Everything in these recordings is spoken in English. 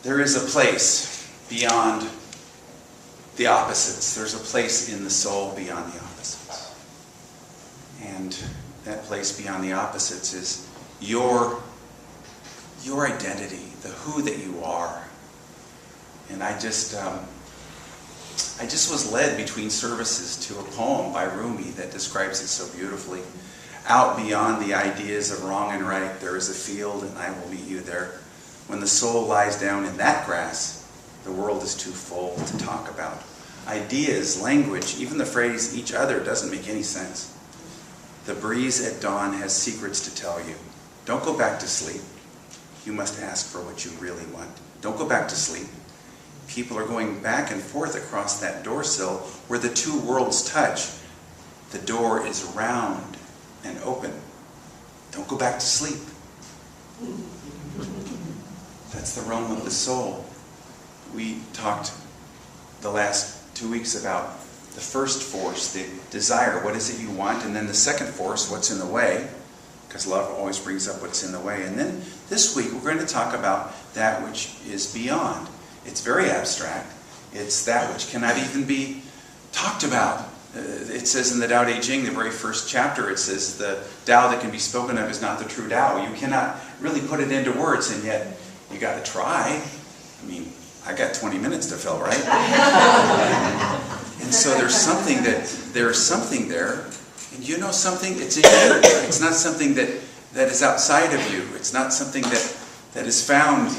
there is a place beyond the opposites. There's a place in the soul beyond the opposites. And that place beyond the opposites is your identity, the who that you are. And I just was led between services to a poem by Rumi that describes it so beautifully. Out beyond the ideas of wrong and right, there is a field, and I will meet you there. When the soul lies down in that grass, the world is too full to talk about. Ideas, language, even the phrase each other doesn't make any sense. The breeze at dawn has secrets to tell you. Don't go back to sleep. You must ask for what you really want. Don't go back to sleep. People are going back and forth across that door sill where the two worlds touch. The door is round and open. Don't go back to sleep. That's the realm of the soul. We talked the last 2 weeks about the first force, the desire, what is it you want, and then the second force, what's in the way, because love always brings up what's in the way. And then this week we're going to talk about that which is beyond. It's very abstract. It's that which cannot even be talked about. It says in the Tao Te Ching, the very first chapter, it says the Tao that can be spoken of is not the true Tao. You cannot really put it into words, and yet you got to try. I mean, I got 20 minutes to fill, right? And so there's something there, and you know something, it's in you. It's not something that is outside of you. It's not something that is found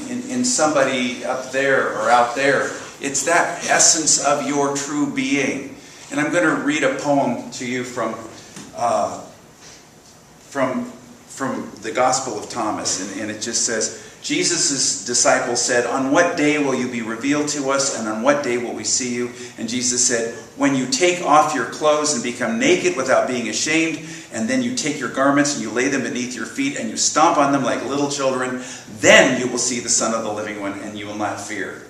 in somebody up there or out there. It's that essence of your true being. And I'm going to read a poem to you from the Gospel of Thomas, and it just says, Jesus' disciples said, "On what day will you be revealed to us, and on what day will we see you?" And Jesus said, "When you take off your clothes and become naked without being ashamed, and then you take your garments and you lay them beneath your feet and you stomp on them like little children, then you will see the Son of the Living One, and you will not fear."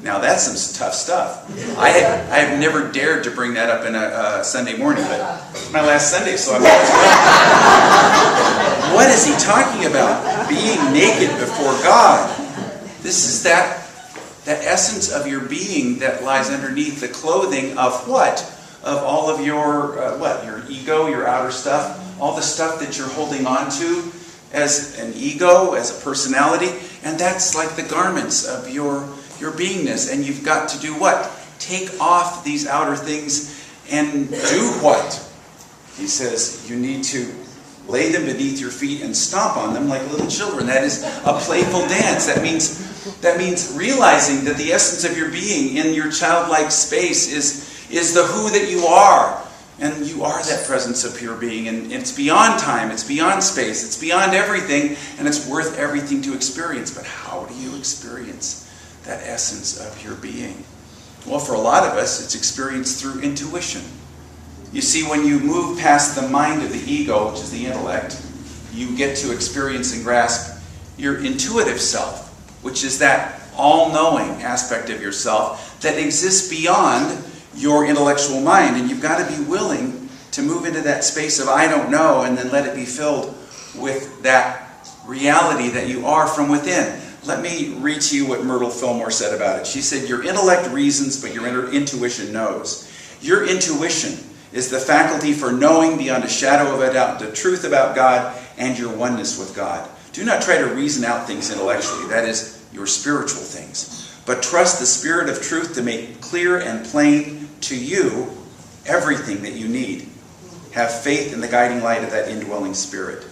Now that's some tough stuff. I have never dared to bring that up in a Sunday morning, but it's my last Sunday, so I'm what is he talking about? Being naked before God. This is that essence of your being that lies underneath the clothing of what? Of all of your your ego, your outer stuff, all the stuff that you're holding on to as an ego, as a personality, and that's like the garments of your beingness. And you've got to do what? Take off these outer things and do what? He says you need to lay them beneath your feet and stomp on them like little children. That is a playful dance. That means realizing that the essence of your being in your childlike space is the who that you are. And you are that presence of pure being. And it's beyond time. It's beyond space. It's beyond everything. And it's worth everything to experience. But how do you experience that essence of your being? Well, for a lot of us, it's experienced through intuition. You see, when you move past the mind of the ego, which is the intellect, you get to experience and grasp your intuitive self, which is that all-knowing aspect of yourself that exists beyond your intellectual mind. And you've got to be willing to move into that space of I don't know, and then let it be filled with that reality that you are from within. Let me read to you what Myrtle Fillmore said about it. She said, "Your intellect reasons, but your intuition knows. Your intuition is the faculty for knowing beyond a shadow of a doubt the truth about God and your oneness with God. Do not try to reason out things intellectually, that is, your spiritual things, but trust the Spirit of truth to make clear and plain to you everything that you need. Have faith in the guiding light of that indwelling Spirit."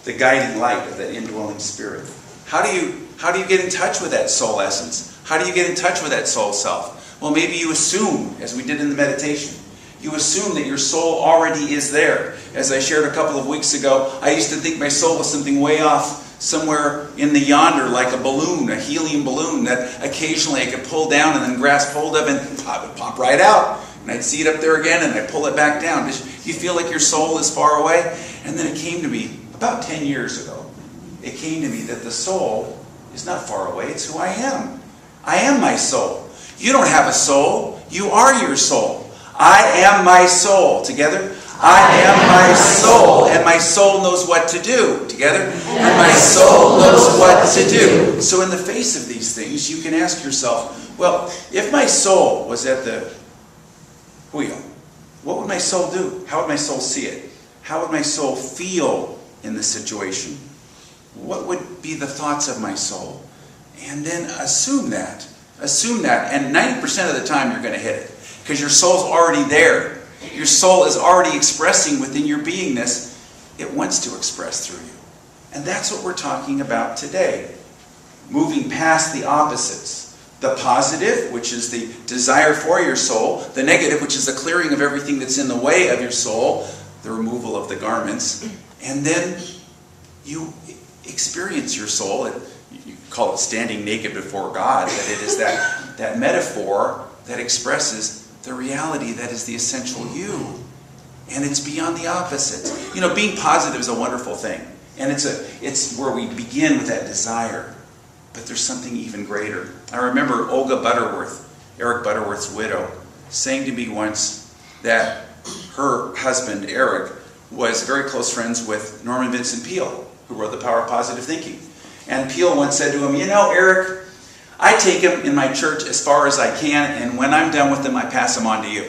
The guiding light of that indwelling Spirit. How do you get in touch with that soul essence? How do you get in touch with that soul self? Well, maybe you assume, as we did in the meditation, you assume that your soul already is there. As I shared a couple of weeks ago, I used to think my soul was something way off somewhere in the yonder, like a balloon, a helium balloon that occasionally I could pull down and then grasp hold of, and it would pop right out. And I'd see it up there again and I'd pull it back down. You feel like your soul is far away? And then it came to me about 10 years ago. It came to me that the soul is not far away. It's who I am. I am my soul. You don't have a soul. You are your soul. I am my soul. Together, I am my soul, and my soul knows what to do. Together? And my soul knows what to do. So in the face of these things, you can ask yourself, well, if my soul was at the wheel, what would my soul do? How would my soul see it? How would my soul feel in the situation? What would be the thoughts of my soul? And then assume that. Assume that, and 90% of the time you're going to hit it. Because your soul's already there. Your soul is already expressing within your beingness. It wants to express through you. And that's what we're talking about today. Moving past the opposites. The positive, which is the desire for your soul. The negative, which is the clearing of everything that's in the way of your soul. The removal of the garments. And then you experience your soul. You call it standing naked before God. That it is that metaphor that expresses the reality that is the essential you. And it's beyond the opposites. You know, being positive is a wonderful thing. And it's where we begin with that desire. But there's something even greater. I remember Olga Butterworth, Eric Butterworth's widow, saying to me once that her husband, Eric, was very close friends with Norman Vincent Peale, who wrote The Power of Positive Thinking. And Peale once said to him, you know, Eric, I take him in my church as far as I can, and when I'm done with them, I pass them on to you.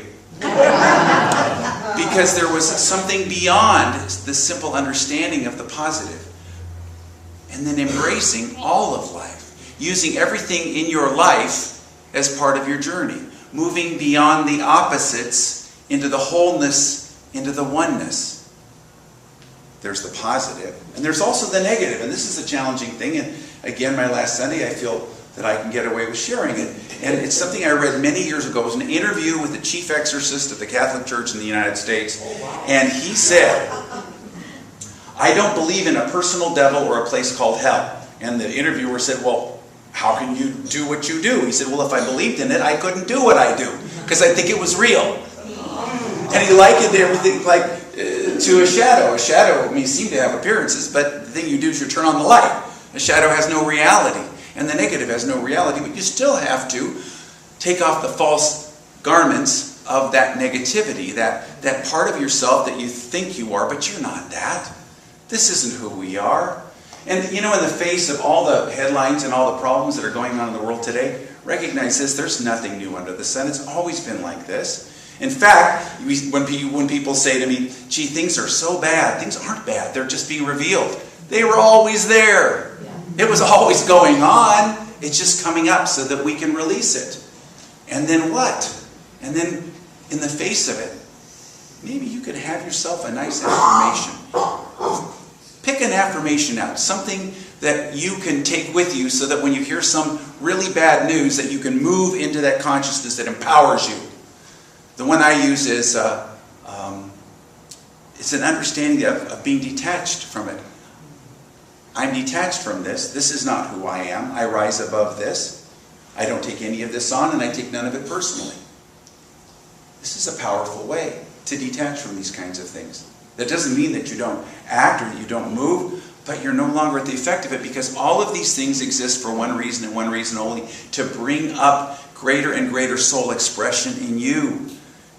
Because there was something beyond the simple understanding of the positive. And then embracing all of life. Using everything in your life as part of your journey. Moving beyond the opposites into the wholeness, into the oneness. There's the positive. And there's also the negative. And this is a challenging thing. And again, my last Sunday, I feel that I can get away with sharing it. And it's something I read many years ago. It was an interview with the chief exorcist of the Catholic Church in the United States. And he said, I don't believe in a personal devil or a place called hell. And the interviewer said, well, how can you do what you do? He said, well, if I believed in it, I couldn't do what I do. Because I think it was real. And he likened everything like to a shadow. A shadow may seem to have appearances, but the thing you do is you turn on the light. A shadow has no reality. And the negative has no reality, but you still have to take off the false garments of that negativity, that part of yourself that you think you are, but you're not that. This isn't who we are. And you know, in the face of all the headlines and all the problems that are going on in the world today, recognize this, there's nothing new under the sun. It's always been like this. In fact, when people say to me, gee, things are so bad, things aren't bad, they're just being revealed. They were always there. It was always going on. It's just coming up so that we can release it. And then what? And then in the face of it, maybe you could have yourself a nice affirmation. Pick an affirmation out. Something that you can take with you so that when you hear some really bad news that you can move into that consciousness that empowers you. The one I use is it's an understanding of being detached from it. I'm detached from this. This is not who I am. I rise above this. I don't take any of this on, and I take none of it personally. This is a powerful way to detach from these kinds of things. That doesn't mean that you don't act or that you don't move, but you're no longer at the effect of it, because all of these things exist for one reason and one reason only, to bring up greater and greater soul expression in you.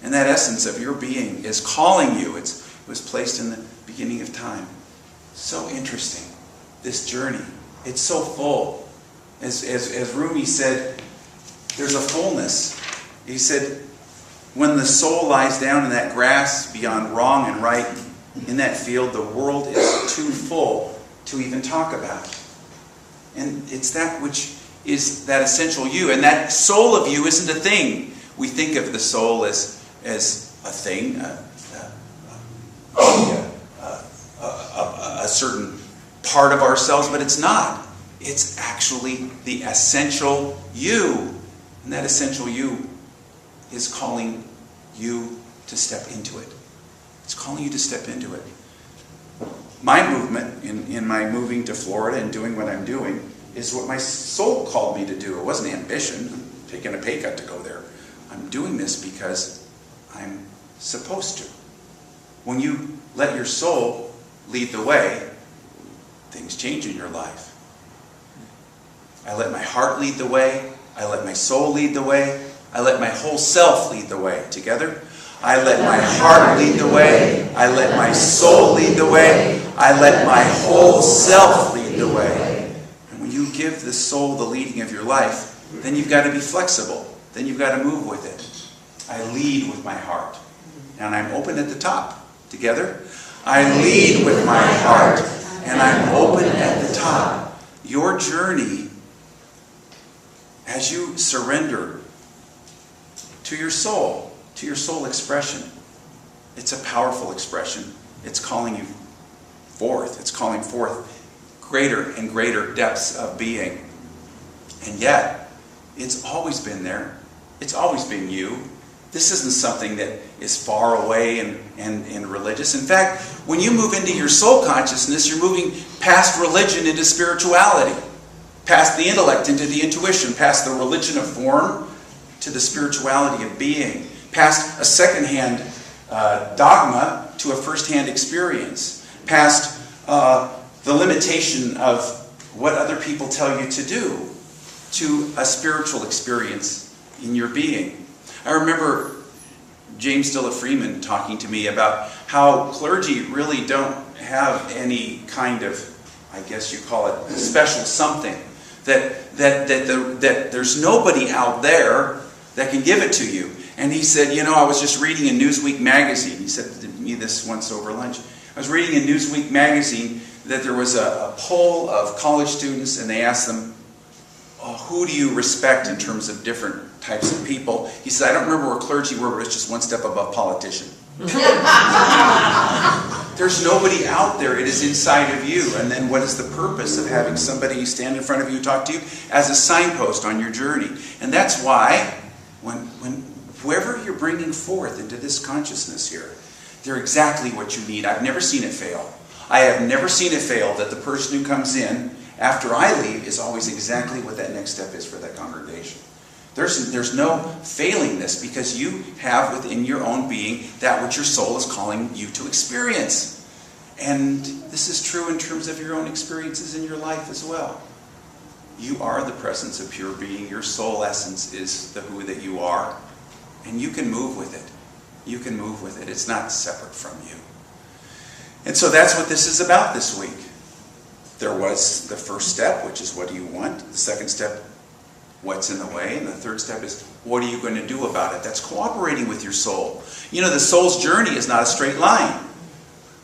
And that essence of your being is calling you. It was placed in the beginning of time. So interesting. This journey, it's so full. As Rumi said, there's a fullness. He said, when the soul lies down in that grass beyond wrong and right, in that field, the world is too full to even talk about. And it's that which is that essential you. And that soul of you isn't a thing. We think of the soul as a thing, a certain part of ourselves, but it's not. It's actually the essential you. And that essential you is calling you to step into it. It's calling you to step into it. My movement in my moving to Florida and doing what I'm doing is what my soul called me to do. It wasn't ambition. I'm taking a pay cut to go there. I'm doing this because I'm supposed to. When you let your soul lead the way, things change in your life. I let my heart lead the way. I let my soul lead the way. I let my whole self lead the way. Together? I let my heart lead the way. I let my soul lead the way. I let my whole self lead the way. And when you give the soul the leading of your life, then you've got to be flexible. Then you've got to move with it. I lead with my heart. And I'm open at the top. Together? I lead with my heart. And I'm open at the top. Your journey, as you surrender to your soul expression, it's a powerful expression. It's calling you forth. It's calling forth greater and greater depths of being. And yet, it's always been there. It's always been you. This isn't something that is far away and religious. In fact, when you move into your soul consciousness, you're moving past religion into spirituality, past the intellect into the intuition, past the religion of form to the spirituality of being, past a second-hand dogma to a first-hand experience, past the limitation of what other people tell you to do, to a spiritual experience in your being. I remember James Dilla Freeman talking to me about how clergy really don't have any kind of, I guess you call it, special something. That there's nobody out there that can give it to you. And he said, I was just reading in Newsweek magazine. He said to me this once over lunch. I was reading in Newsweek magazine that there was a poll of college students, and they asked them, who do you respect in terms of different types of people? He said, I don't remember where clergy were, but it's just one step above politician. There's nobody out there. It is inside of you. And then what is the purpose of having somebody stand in front of you, talk to you, as a signpost on your journey? And that's why when whoever you're bringing forth into this consciousness here, they're exactly what you need. I've never seen it fail. I have never seen it fail that the person who comes in after I leave is always exactly what that next step is for that congregation. There's no failing this, because you have within your own being that which your soul is calling you to experience. And this is true in terms of your own experiences in your life as well. You are the presence of pure being. Your soul essence is the who that you are. And you can move with it. You can move with it. It's not separate from you. And so that's what this is about this week. There was the first step, which is what do you want? The second step, what's in the way? And the third step is, what are you going to do about it? That's cooperating with your soul. The soul's journey is not a straight line.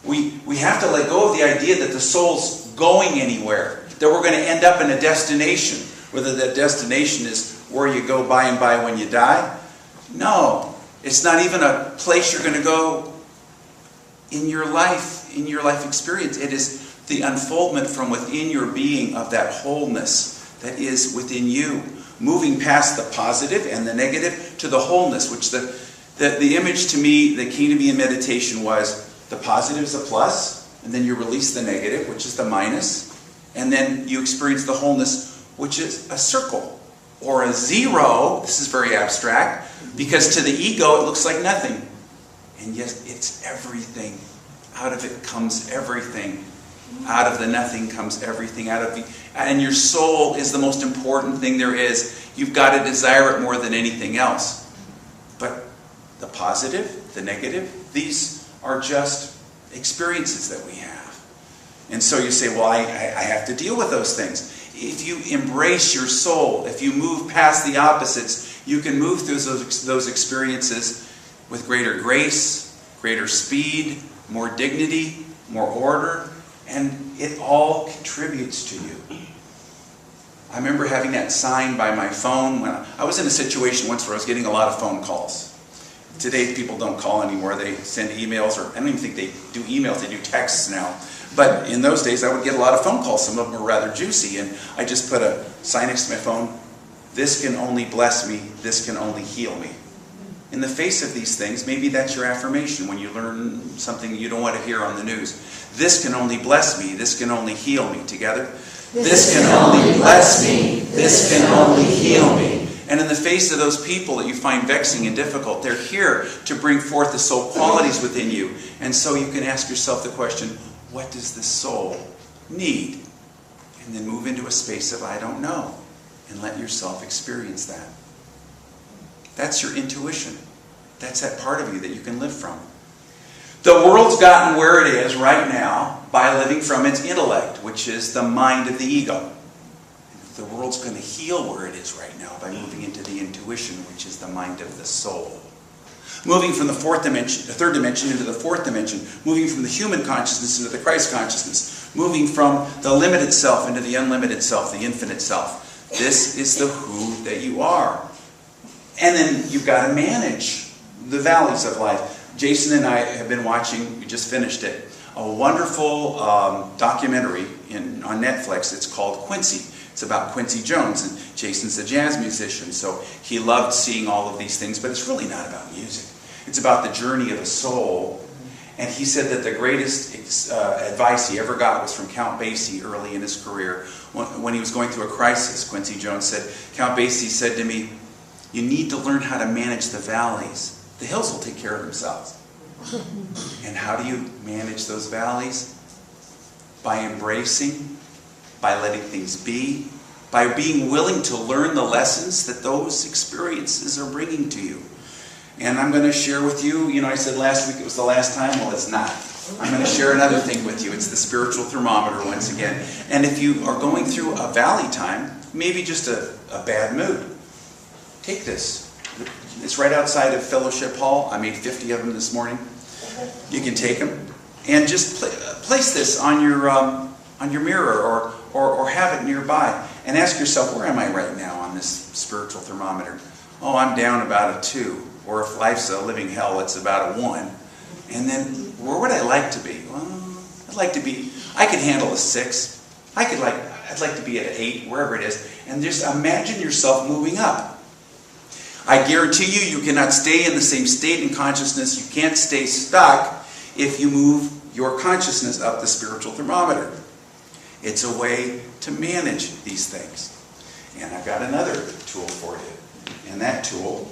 We have to let go of the idea that the soul's going anywhere, that we're going to end up in a destination, whether that destination is where you go by and by when you die. No, it's not even a place you're going to go in your life experience. It is the unfoldment from within your being of that wholeness that is within you, moving past the positive and the negative to the wholeness, which the image to me that came to me in meditation was the positive is a plus, and then you release the negative, which is the minus, and then you experience the wholeness, which is a circle or a zero. This is very abstract, because to the ego it looks like nothing. And yet it's everything. Out of it comes everything. Out of the nothing comes everything. And your soul is the most important thing there is. You've got to desire it more than anything else. But the positive, the negative, these are just experiences that we have. And so you say, well, I have to deal with those things. If you embrace your soul, if you move past the opposites, you can move through those experiences with greater grace, greater speed, more dignity, more order, and it all contributes to you. I remember having that sign by my phone when I was in a situation once where I was getting a lot of phone calls. Today people don't call anymore, they send emails, or I don't even think they do emails, they do texts now. But in those days I would get a lot of phone calls, some of them were rather juicy, and I just put a sign next to my phone, this can only bless me, this can only heal me. In the face of these things, maybe that's your affirmation when you learn something you don't want to hear on the news. This can only bless me. This can only heal me. Together? This can only bless me. This can only heal me. And in the face of those people that you find vexing and difficult, they're here to bring forth the soul qualities within you. And so you can ask yourself the question, what does the soul need? And then move into a space of I don't know. And let yourself experience that. That's your intuition. That's that part of you that you can live from. The world's gotten where it is right now by living from its intellect, which is the mind of the ego. The world's going to heal where it is right now by moving into the intuition, which is the mind of the soul. Moving from the third dimension into the fourth dimension. Moving from the human consciousness into the Christ consciousness. Moving from the limited self into the unlimited self, the infinite self. This is the who that you are. And then you've got to manage the valleys of life. Jason and I have been watching, we just finished it, a wonderful documentary on Netflix. It's called Quincy. It's about Quincy Jones, and Jason's a jazz musician, so he loved seeing all of these things, but it's really not about music. It's about the journey of a soul. And he said that the greatest advice he ever got was from Count Basie early in his career. When he was going through a crisis, Quincy Jones said, Count Basie said to me, you need to learn how to manage the valleys. The hills will take care of themselves. And how do you manage those valleys? By embracing, by letting things be, by being willing to learn the lessons that those experiences are bringing to you. And I'm going to share with you, I said last week it was the last time. Well, it's not. I'm going to share another thing with you. It's the spiritual thermometer once again. And if you are going through a valley time, maybe just a bad mood, take this. It's right outside of Fellowship Hall. I made 50 of them this morning. You can take them. And just place this on your mirror or have it nearby. And ask yourself, where am I right now on this spiritual thermometer? Oh, I'm down about a 2. Or if life's a living hell, it's about a 1. And then, where would I like to be? Well, I could handle a 6. I'd like to be at an 8, wherever it is. And just imagine yourself moving up. I guarantee you cannot stay in the same state in consciousness. You can't stay stuck if you move your consciousness up the spiritual thermometer. It's a way to manage these things. And I've got another tool for you. And that tool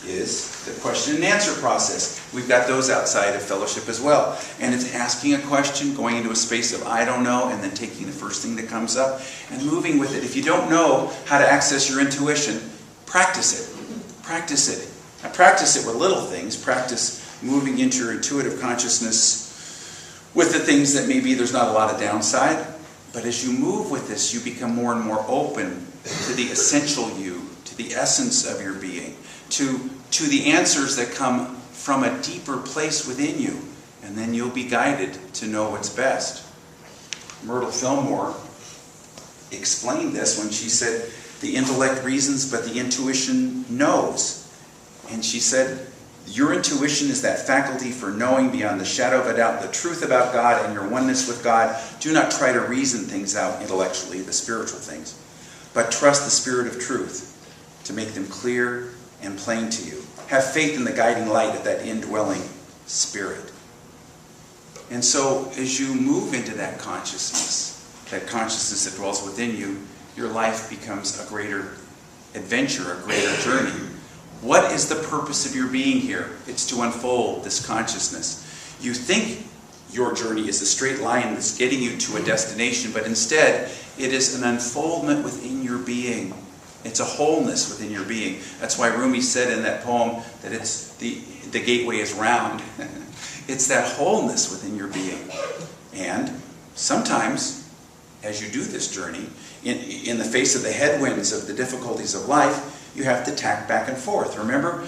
is the question and answer process. We've got those outside of fellowship as well. And it's asking a question, going into a space of I don't know, and then taking the first thing that comes up and moving with it. If you don't know how to access your intuition, practice it. Practice it. I practice it with little things. Practice moving into your intuitive consciousness with the things that maybe there's not a lot of downside. But as you move with this, you become more and more open to the essential you, to the essence of your being, to the answers that come from a deeper place within you. And then you'll be guided to know what's best. Myrtle Fillmore explained this when she said, the intellect reasons, but the intuition knows. And she said, your intuition is that faculty for knowing beyond the shadow of a doubt the truth about God and your oneness with God. Do not try to reason things out intellectually, the spiritual things, but trust the Spirit of truth to make them clear and plain to you. Have faith in the guiding light of that indwelling Spirit. And so as you move into that consciousness that dwells within you, your life becomes a greater adventure, a greater journey. What is the purpose of your being here? It's to unfold this consciousness. You think your journey is a straight line that's getting you to a destination, but instead it is an unfoldment within your being. It's a wholeness within your being. That's why Rumi said in that poem that it's the gateway is round. It's that wholeness within your being. And sometimes, as you do this journey, in the face of the headwinds of the difficulties of life, you have to tack back and forth. Remember,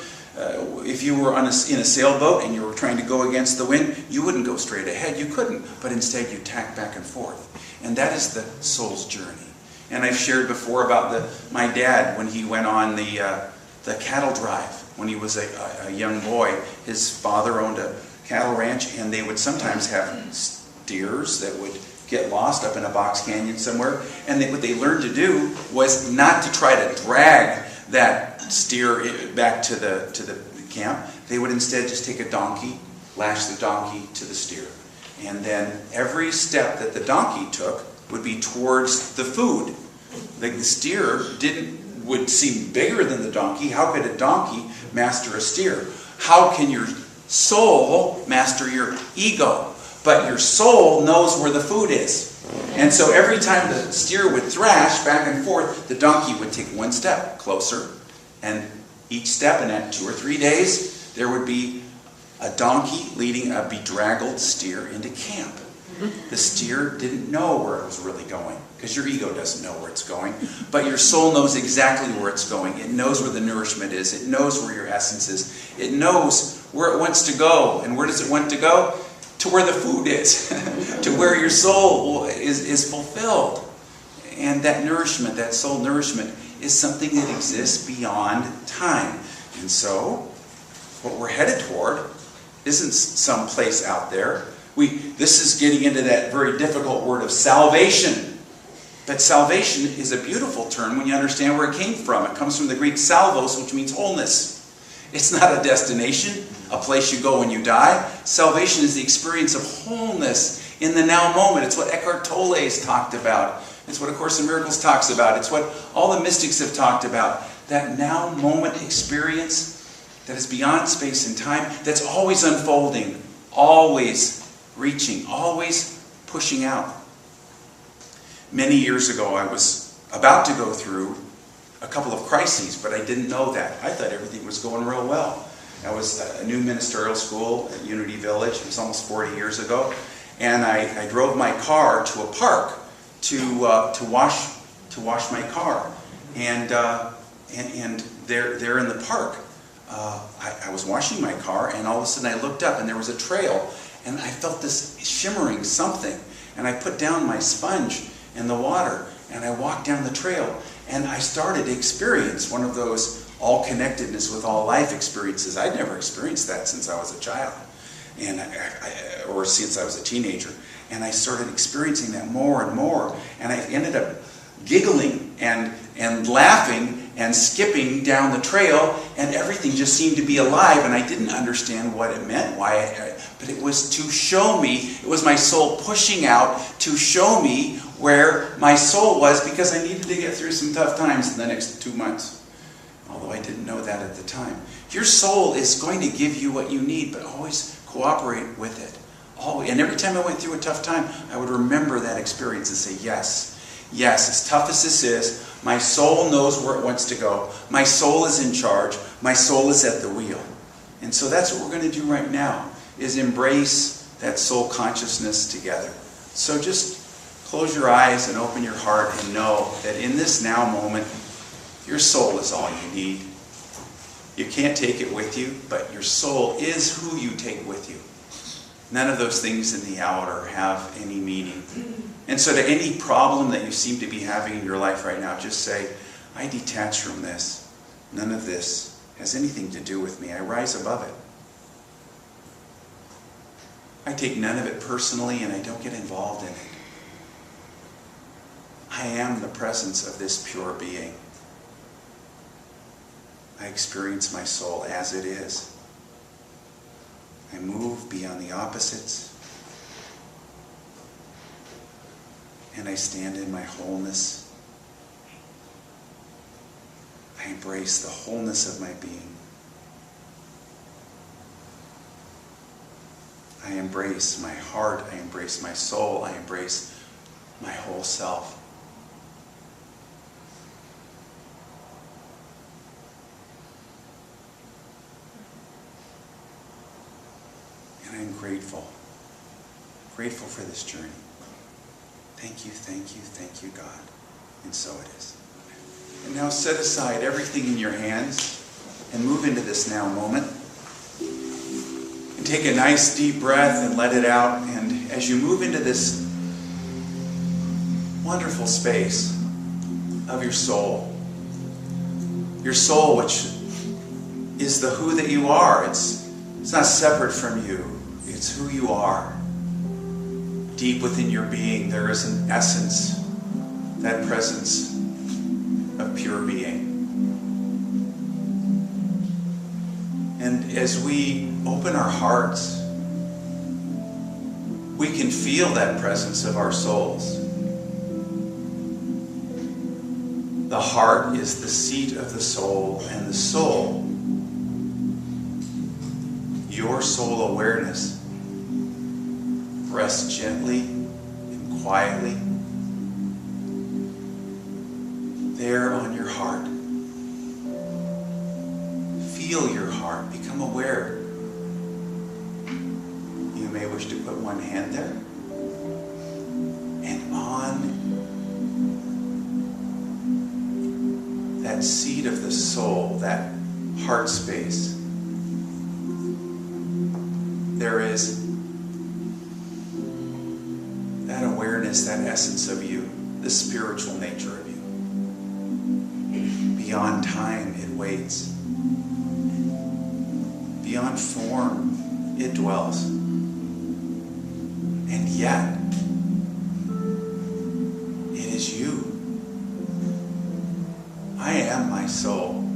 if you were in a sailboat and you were trying to go against the wind, you wouldn't go straight ahead. You couldn't. But instead, you tack back and forth. And that is the soul's journey. And I've shared before about my dad when he went on the cattle drive. When he was a young boy, his father owned a cattle ranch, and they would sometimes have steers that would get lost up in a box canyon somewhere. And what they learned to do was not to try to drag that steer back to the camp. They would instead just take a donkey, lash the donkey to the steer. And then every step that the donkey took would be towards the food. The steer would seem bigger than the donkey. How could a donkey master a steer? How can your soul master your ego? But your soul knows where the food is. And so every time the steer would thrash back and forth, the donkey would take one step closer. And each step in that 2 or 3 days, there would be a donkey leading a bedraggled steer into camp. The steer didn't know where it was really going, because your ego doesn't know where it's going, but your soul knows exactly where it's going. It knows where the nourishment is. It knows where your essence is. It knows where it wants to go. And where does it want to go? To where the food is, to where your soul is fulfilled. And that nourishment, that soul nourishment, is something that exists beyond time. And so, what we're headed toward isn't some place out there. This is getting into that very difficult word of salvation. But salvation is a beautiful term when you understand where it came from. It comes from the Greek salvos, which means wholeness. It's not a destination, a place you go when you die. Salvation is the experience of wholeness in the now moment. It's what Eckhart Tolle has talked about. It's what A Course in Miracles talks about. It's what all the mystics have talked about. That now moment experience that is beyond space and time, that's always unfolding, always reaching, always pushing out. Many years ago, I was about to go through a couple of crises, but I didn't know that. I thought everything was going real well. I was at a new ministerial school at Unity Village. It was almost 40 years ago. And I drove my car to a park to wash my car. And there in the park, I was washing my car, and all of a sudden I looked up, and there was a trail. And I felt this shimmering something. And I put down my sponge in the water, and I walked down the trail. And I started to experience one of those all-connectedness with all life experiences. I'd never experienced that since I was a child, or since I was a teenager. And I started experiencing that more and more. And I ended up giggling and laughing and skipping down the trail, and everything just seemed to be alive, and I didn't understand what it meant, but it was to show me, it was my soul pushing out to show me where my soul was, because I needed to get through some tough times in the next 2 months. Although I didn't know that at the time. Your soul is going to give you what you need, but always cooperate with it. Always. And every time I went through a tough time, I would remember that experience and say, yes, as tough as this is, my soul knows where it wants to go. My soul is in charge. My soul is at the wheel. And so that's what we're going to do right now, is embrace that soul consciousness together. So just close your eyes and open your heart and know that in this now moment, your soul is all you need. You can't take it with you, but your soul is who you take with you. None of those things in the outer have any meaning. And so to any problem that you seem to be having in your life right now, just say, I detach from this. None of this has anything to do with me. I rise above it. I take none of it personally, and I don't get involved in it. I am the presence of this pure being. I experience my soul as it is. I move beyond the opposites. And I stand in my wholeness. I embrace the wholeness of my being. I embrace my heart. I embrace my soul. I embrace my whole self. And I'm grateful. Grateful for this journey. Thank you, God. And so it is. And now set aside everything in your hands and move into this now moment. And take a nice deep breath and let it out. And as you move into this wonderful space of your soul which is the who that you are. It's not separate from you. It's who you are. Deep within your being, there is an essence, that presence of pure being. And as we open our hearts, we can feel that presence of our souls. The heart is the seat of the soul, and the soul, your soul awareness, rests gently and quietly there on your heart. Feel Feel your heart. Become aware. You may wish to put one hand there. And on that seat of the soul, that heart space, there is that awareness, that essence of you, the spiritual nature of you. Beyond time, it waits. Beyond form, it dwells. And yet, it is you. I am my soul.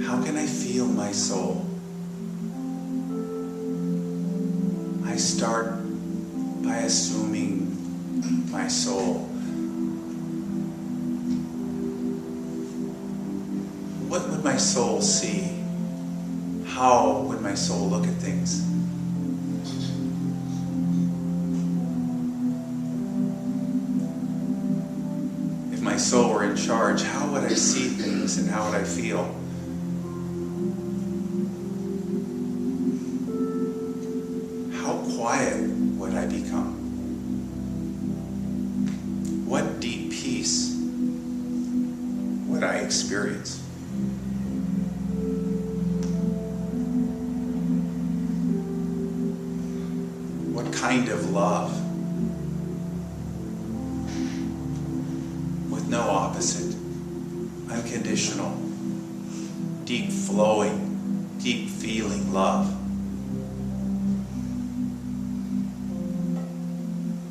How can I feel my soul? I start by assuming my soul. What would my soul see? How would my soul look at things? If my soul were in charge, how would I see things and how would I feel? How quiet would I become? What deep peace would I experience? What kind of love? With no opposite, unconditional, deep flowing, deep feeling love.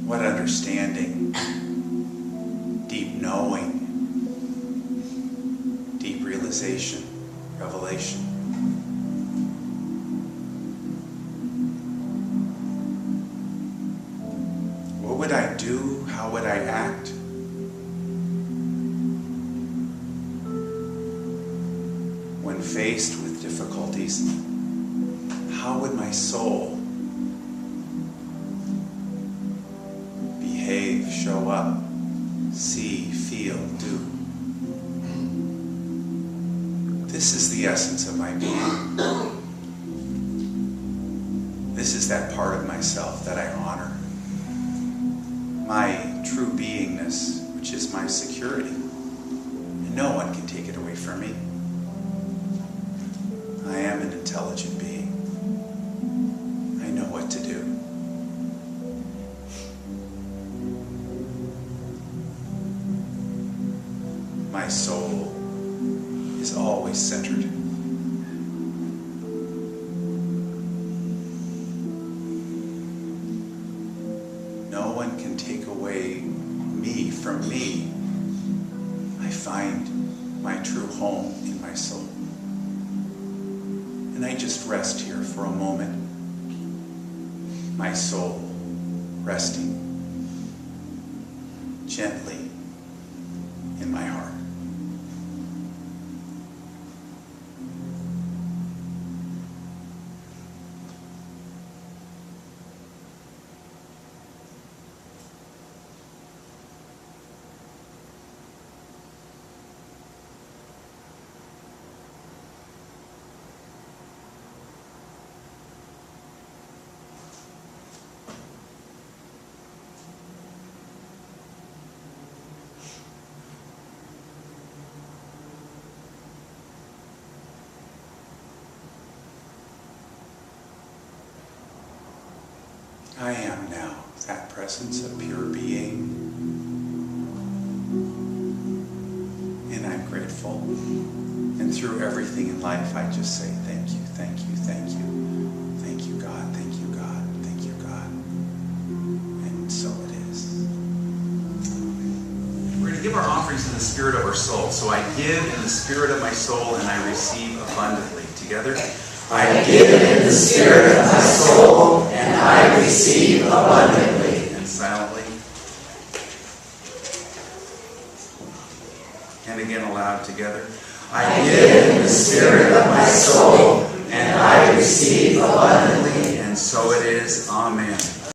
What understanding, deep knowing, deep realization, revelation. What would I do? How would I act? When faced with difficulties, how would my soul behave, show up, see, feel, do? This is the essence of my being. This is that part of myself that I honor. My true beingness, which is my security. And no one can take it away from me. I am an intelligent being. I know what to do. My soul is always centered. No one can take away me from me. I find my true home in my soul. And I just rest here for a moment. My soul resting gently in my heart. I am now that presence of pure being, and I'm grateful. And through everything in life, I just say thank you, thank you, thank you. Thank you, God, thank you, God, thank you, God. And so it is. We're going to give our offerings in the spirit of our soul. So I give in the spirit of my soul, and I receive abundantly. Together. I give in the spirit of my soul, and I receive abundantly. And silently. And again aloud together. I give in the spirit of my soul, and I receive abundantly. And so it is. Amen.